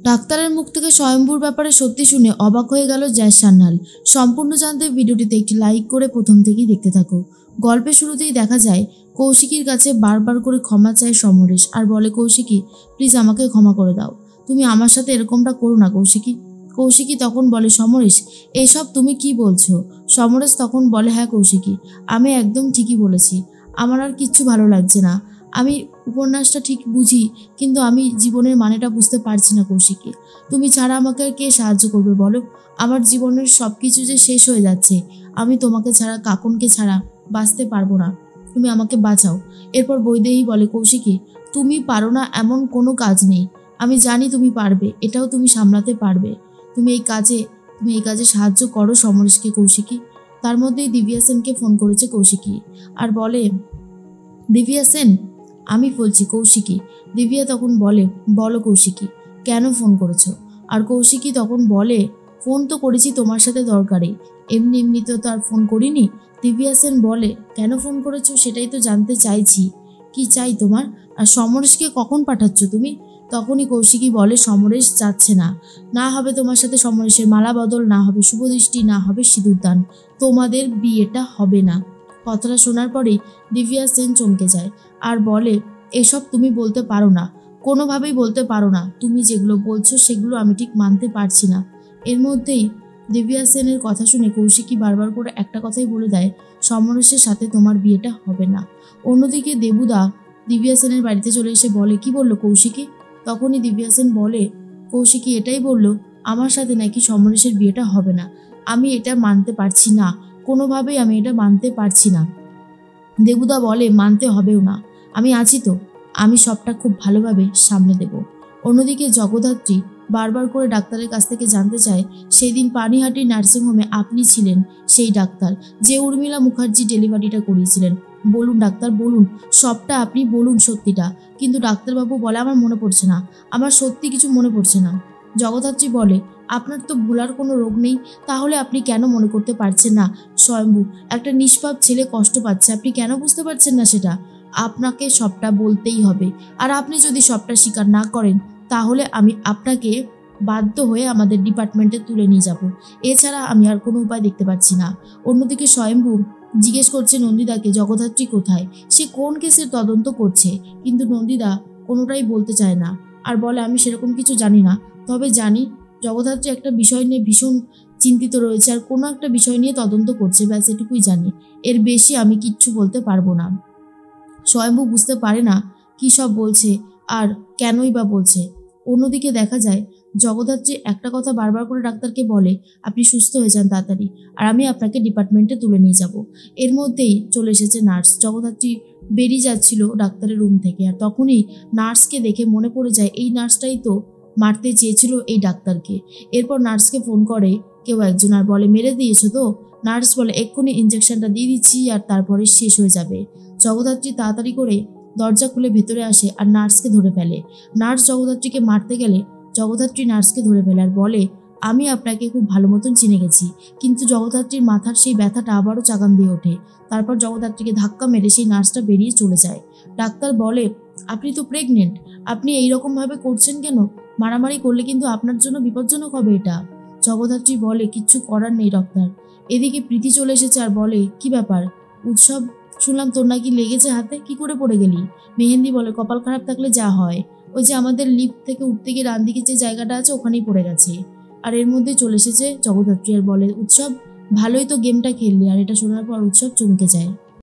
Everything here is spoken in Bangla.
ডাক্তারের মুখ থেকে স্বয়ম্ভুর ব্যাপারে সত্যি শুনে অবাক হয়ে গেল জ্যাজ সান্যাল। সম্পূর্ণ জানতে ভিডিওটিতে একটি লাইক করে প্রথম থেকেই দেখতে থাকো। গল্পের শুরুতেই দেখা যায় কৌশিকীর কাছে বারবার করে ক্ষমা চায় সমরেশ আর বলে, কৌশিকী প্লিজ আমাকে ক্ষমা করে দাও, তুমি আমার সাথে এরকমটা করো না কৌশিকী। কৌশিকী তখন বলে, সমরেশ এসব তুমি কি বলছো? সমরেশ তখন বলে, হ্যাঁ কৌশিকী, আমি একদম ঠিকই বলেছি, আমার আর কিচ্ছু ভালো লাগছে না। আমি উপন্যাসটা ঠিক বুঝি, কিন্তু আমি জীবনের মানেটা বুঝতে পারছি না কৌশিকী। তুমি ছাড়া আমাকে আর কে সাহায্য করবে বলো? আমার জীবনের সব কিছু যে শেষ হয়ে যাচ্ছে, আমি তোমাকে ছাড়া, কাকনকে ছাড়া বাঁচতে পারবো না, তুমি আমাকে বাঁচাও। এরপর বৈদেহী বলে, কৌশিকী তুমি পারো না এমন কোনো কাজ নেই, আমি জানি তুমি পারবে, এটাও তুমি সামলাতে পারবে। তুমি এই কাজে সাহায্য করো সমরেশকে কৌশিকী। তার মধ্যেই দিব্যা সেনকে ফোন করেছে কৌশিকী আর বলে, দিব্যা সেন আমি বলছি কৌশিকী। দিব্যা তখন বলে, বলো কৌশিকী, কেন ফোন করেছো? আর কৌশিকী তখন বলে, ফোন তো করেছি তোমার সাথে দরকারে, এমনি এমনি তো আর ফোন করিনি। দিব্যা সেন বলে, কেন ফোন করেছো সেটাই তো জানতে চাইছি, কি চাই তোমার? আর সমরেশকে কখন পাঠাচ্ছ তুমি? তখনই কৌশিকী বলে, সমরেশ যাচ্ছে না, না হবে তোমার সাথে সমরেশের মালা বদল, না হবে শুভদৃষ্টি, না হবে সিঁদুরদান, তোমাদের বিয়েটা হবে না। কথাটা শোনার পরেই দিব্যা সেন চমকে যায় আর বলে, এসব তুমি বলতে পারো না, কোনোভাবেই বলতে পারো না, তুমি যেগুলো বলছো সেগুলো আমি ঠিক মানতে পারছি না। এর মধ্যেই দিব্যা সেনের কথা শুনে কৌশিকী বারবার করে একটা কথাই বলে দেয়, সমরেশের সাথে তোমার বিয়েটা হবে না। অন্যদিকে দেবুদা দিব্যা সেনের বাড়িতে চলে এসে বলে, কি বললো কৌশিকী? তখনই দিব্যা সেন বলে, কৌশিকী এটাই বললো আমার সাথে নাকি সমরেশের বিয়েটা হবে না। আমি এটা মানতে পারছি না, কোনোভাবেই আমি এটা মানতে পারছি না। দেবুদা বলে, মানতে হবেও না, আমি আছি তো, আমি সবটা খুব ভালোভাবে সামলে দেব। অন্যদিকে জগদ্ধাত্রী বারবার করে ডাক্তারের কাছ থেকে জানতে চায়, সেই দিন পানিহাটির নার্সিংহোমে আপনি ছিলেন সেই ডাক্তার যে উর্মিলা মুখার্জি ডেলিভারিটা করিয়েছিলেন, বলুন ডাক্তার বলুন, সবটা আপনি বলুন সত্যিটা। কিন্তু ডাক্তারবাবু বলে, আমার মনে পড়ছে না, আমার সত্যি কিছু মনে পড়ছে না। জগদ্ধাত্রী বলে, আপনার তো ভুলার কোনো রোগ নেই, তাহলে আপনি কেন মনে করতে পারছেন না? স্বয়ম্ভু একটা নিষ্পাপ ছেলে কষ্ট পাচ্ছে, আপনি কেন বুঝতে পারছেন না সেটা? আপনাকে সবটা বলতেই হবে, আর আপনি যদি সবটা স্বীকার না করেন তাহলে আমি আপনাকে বাধ্য হয়ে আমাদের ডিপার্টমেন্টে তুলে নিয়ে যাব, এছাড়া আমি আর কোনো উপায় দেখতে পাচ্ছি না। অন্যদিকে স্বয়ম্ভু জিজ্ঞেস করছে নন্দিদাকে, জগদ্ধাত্রী কোথায়, সে কোন কেসের তদন্ত করছে, কিন্তু নন্দিদা কোনোটাই বলতে চায় না আর বলে, আমি সেরকম কিছু জানি না, তবে জানি জগদ্ধাত্রী একটা বিষয় নিয়ে ভীষণ চিন্তিত রয়েছে আর কোনো একটা বিষয় নিয়ে তদন্ত করছে, ব্যাস এটুকুই জানি, এর বেশি আমি কিচ্ছু বলতে পারবো না। স্বয়ম্ভু বুঝতে পারে না কী সব বলছে আর কেনই বা বলছে। অন্যদিকে দেখা যায় জগদ্ধাত্রী একটা কথা বারবার করে ডাক্তারকে বলে, আপনি সুস্থ হয়ে যান তাড়াতাড়ি, আর আমি আপনাকে ডিপার্টমেন্টে তুলে নিয়ে যাব। এর মধ্যেই চলে এসেছে নার্স। জগদ্ধাত্রী বেরিয়ে যাচ্ছিল ডাক্তারের রুম থেকে, আর তখনই নার্সকে দেখে মনে পড়ে যায় এই নার্সটাই তো মারতে চেয়েছিল এই ডাক্তারকে। এরপর নার্সকে ফোন করে কেউ একজন আর বলে, মেরে দিয়েছো তো? নার্স বলে, এক্ষুনি ইঞ্জেকশনটা দিয়ে দিচ্ছি আর তারপরে শেষ হয়ে যাবে। জগদ্ধাত্রী তাড়াতাড়ি করে দরজা খুলে ভেতরে আসে আর নার্সকে ধরে ফেলে। নার্স জগদ্ধাত্রীকে মারতে গেলে জগদ্ধাত্রী নার্সকে ধরে ফেলে আর বলে, আমি আপনাকে খুব ভালো মতন চিনে গেছি। কিন্তু জগদ্ধাত্রীর মাথার সেই ব্যথাটা আবারও চাগান দিয়ে ওঠে। তারপর জগদ্ধাত্রীকে ধাক্কা মেরে সেই নার্সটা বেরিয়ে চলে যায়। ডাক্তার বলে, আপনি তো প্রেগনেন্ট, আপনি এইরকমভাবে করছেন কেন? মারামারি করলে কিন্তু আপনার জন্য বিপজ্জনক হবে এটা। জগদ্ধাত্রী বলে, কিচ্ছু করার নেই ডক্টর। এদিকে প্রীতি চলে এসেছে আর বলে, কি ব্যাপার উৎসব, শুনলাম তোর নাকি লেগেছে হাতে, কি করে পড়ে গেলি? মেহেন্দি বলে, কপাল খারাপ থাকলে যা হয়, ওই যে আমাদের লিফট থেকে উঠতে গিয়ে ডান দিকে যে জায়গাটা আছে ওখানেই পড়ে গেছে। আর এর মধ্যে চলে এসেছে জগদ্ধাত্রী আর বলে, উৎসব ভালোই তো গেমটা খেললি। আর এটা শোনার পর উৎসব চমকে যায়।